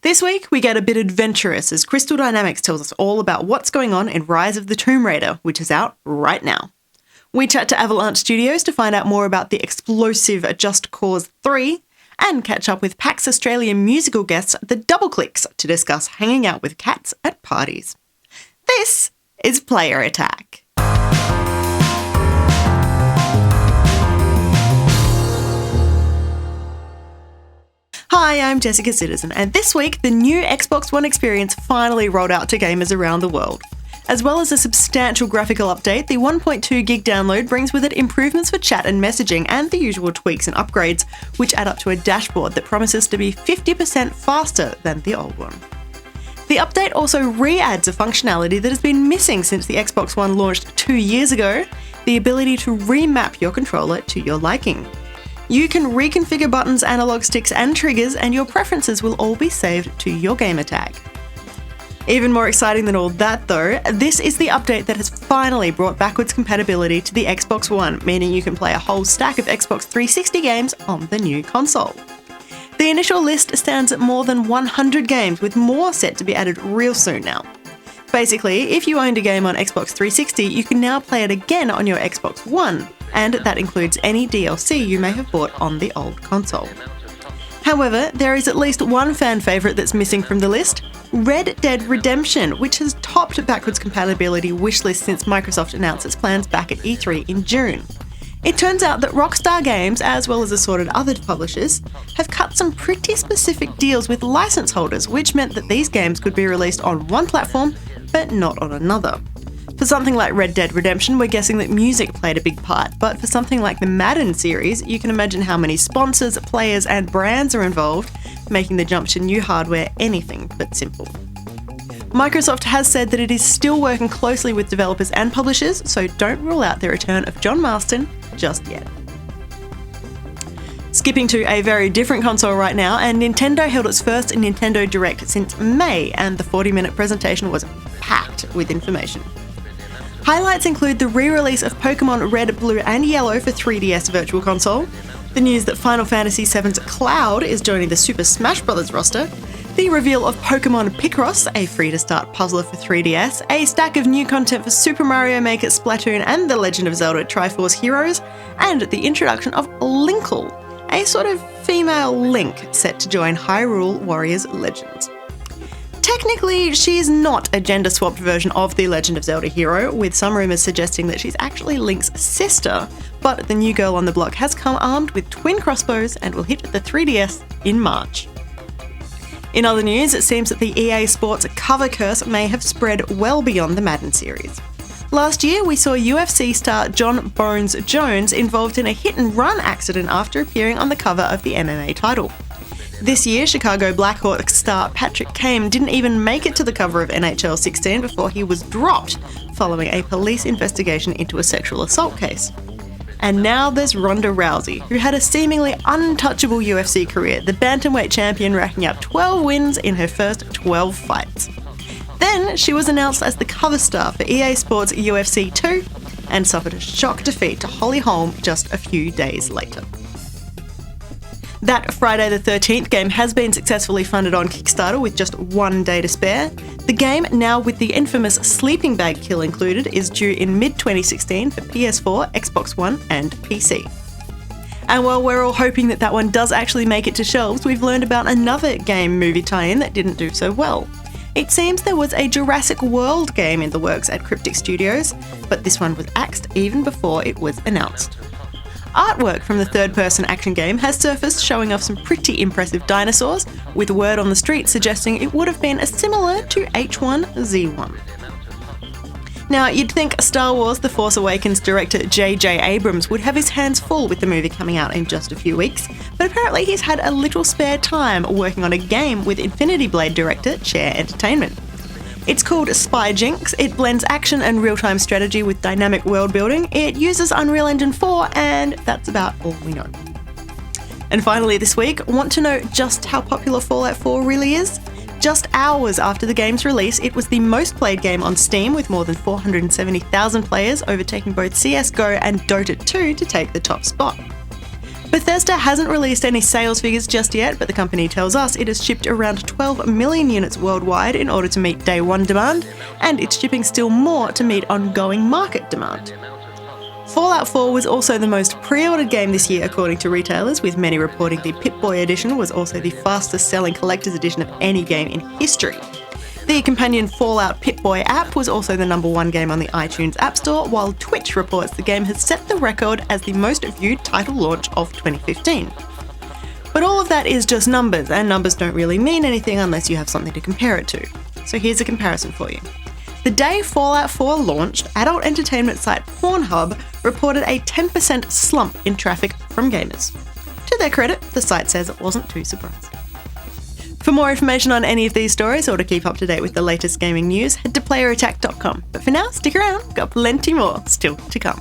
This week, we get a bit adventurous as Crystal Dynamics tells us all about what's going on in Rise of the Tomb Raider, which is out right now. We chat to Avalanche Studios to find out more about the explosive Just Cause 3, and catch up with PAX Australia musical guests, the Doubleclicks, to discuss hanging out with cats at parties. This is Player Attack. Hi, I'm Jessica Citizen, and this week the new Xbox One experience finally rolled out to gamers around the world. As well as a substantial graphical update, the 1.2 gig download brings with it improvements for chat and messaging and the usual tweaks and upgrades, which add up to a dashboard that promises to be 50% faster than the old one. The update also re-adds a functionality that has been missing since the Xbox One launched 2 years ago, the ability to remap your controller to your liking. You can reconfigure buttons, analog sticks and triggers, and your preferences will all be saved to your gamertag. Even more exciting than all that though, this is the update that has finally brought backwards compatibility to the Xbox One, meaning you can play a whole stack of Xbox 360 games on the new console. The initial list stands at more than 100 games, with more set to be added real soon now. Basically, if you owned a game on Xbox 360, you can now play it again on your Xbox One, and that includes any DLC you may have bought on the old console. However, there is at least one fan favourite that's missing from the list: Red Dead Redemption, which has topped backwards compatibility wishlists since Microsoft announced its plans back at E3 in June. It turns out that Rockstar Games, as well as assorted other publishers, have cut some pretty specific deals with license holders, which meant that these games could be released on one platform, but not on another. For something like Red Dead Redemption, we're guessing that music played a big part, but for something like the Madden series, you can imagine how many sponsors, players, and brands are involved, making the jump to new hardware anything but simple. Microsoft has said that it is still working closely with developers and publishers, so don't rule out the return of John Marston just yet. Skipping to a very different console right now, and Nintendo held its first Nintendo Direct since May, and the 40-minute presentation was packed with information. Highlights include the re-release of Pokemon Red, Blue and Yellow for 3DS Virtual Console, the news that Final Fantasy VII's Cloud is joining the Super Smash Bros. Roster, the reveal of Pokemon Picross, a free-to-start puzzler for 3DS, a stack of new content for Super Mario Maker, Splatoon and The Legend of Zelda Triforce Heroes, and the introduction of Linkle, a sort of female Link set to join Hyrule Warriors Legends. Technically, she's not a gender-swapped version of the Legend of Zelda hero, with some rumours suggesting that she's actually Link's sister, but the new girl on the block has come armed with twin crossbows and will hit the 3DS in March. In other news, it seems that the EA Sports cover curse may have spread well beyond the Madden series. Last year, we saw UFC star John Bones Jones involved in a hit-and-run accident after appearing on the cover of the MMA title. This year, Chicago Blackhawks star Patrick Kane didn't even make it to the cover of NHL 16 before he was dropped following a police investigation into a sexual assault case. And now there's Ronda Rousey, who had a seemingly untouchable UFC career, the bantamweight champion racking up 12 wins in her first 12 fights. Then she was announced as the cover star for EA Sports UFC 2 and suffered a shock defeat to Holly Holm just a few days later. That Friday the 13th game has been successfully funded on Kickstarter with just 1 day to spare. The game, now with the infamous sleeping bag kill included, is due in mid-2016 for PS4, Xbox One and PC. And while we're all hoping that one does actually make it to shelves, we've learned about another game-movie tie-in that didn't do so well. It seems there was a Jurassic World game in the works at Cryptic Studios, but this one was axed even before it was announced. Artwork from the third-person action game has surfaced, showing off some pretty impressive dinosaurs, with word on the street suggesting it would have been similar to H1Z1. Now, you'd think Star Wars The Force Awakens director J.J. Abrams would have his hands full with the movie coming out in just a few weeks, but apparently he's had a little spare time working on a game with Infinity Blade director Chair Entertainment. It's called Spy Jinx. It blends action and real-time strategy with dynamic world building. It uses Unreal Engine 4, and that's about all we know. And finally this week, want to know just how popular Fallout 4 really is? Just hours after the game's release, it was the most played game on Steam with more than 470,000 players, overtaking both CSGO and Dota 2 to take the top spot. Bethesda hasn't released any sales figures just yet, but the company tells us it has shipped around 12 million units worldwide in order to meet day one demand, and it's shipping still more to meet ongoing market demand. Fallout 4 was also the most pre-ordered game this year according to retailers, with many reporting the Pip-Boy edition was also the fastest selling collector's edition of any game in history. The companion Fallout Pip-Boy app was also the #1 game on the iTunes App Store, while Twitch reports the game has set the record as the most viewed title launch of 2015. But all of that is just numbers, and numbers don't really mean anything unless you have something to compare it to. So here's a comparison for you. The day Fallout 4 launched, adult entertainment site Pornhub reported a 10% slump in traffic from gamers. To their credit, the site says it wasn't too surprising. For more information on any of these stories or to keep up to date with the latest gaming news, head to playerattack.com. But for now, stick around, got plenty more still to come.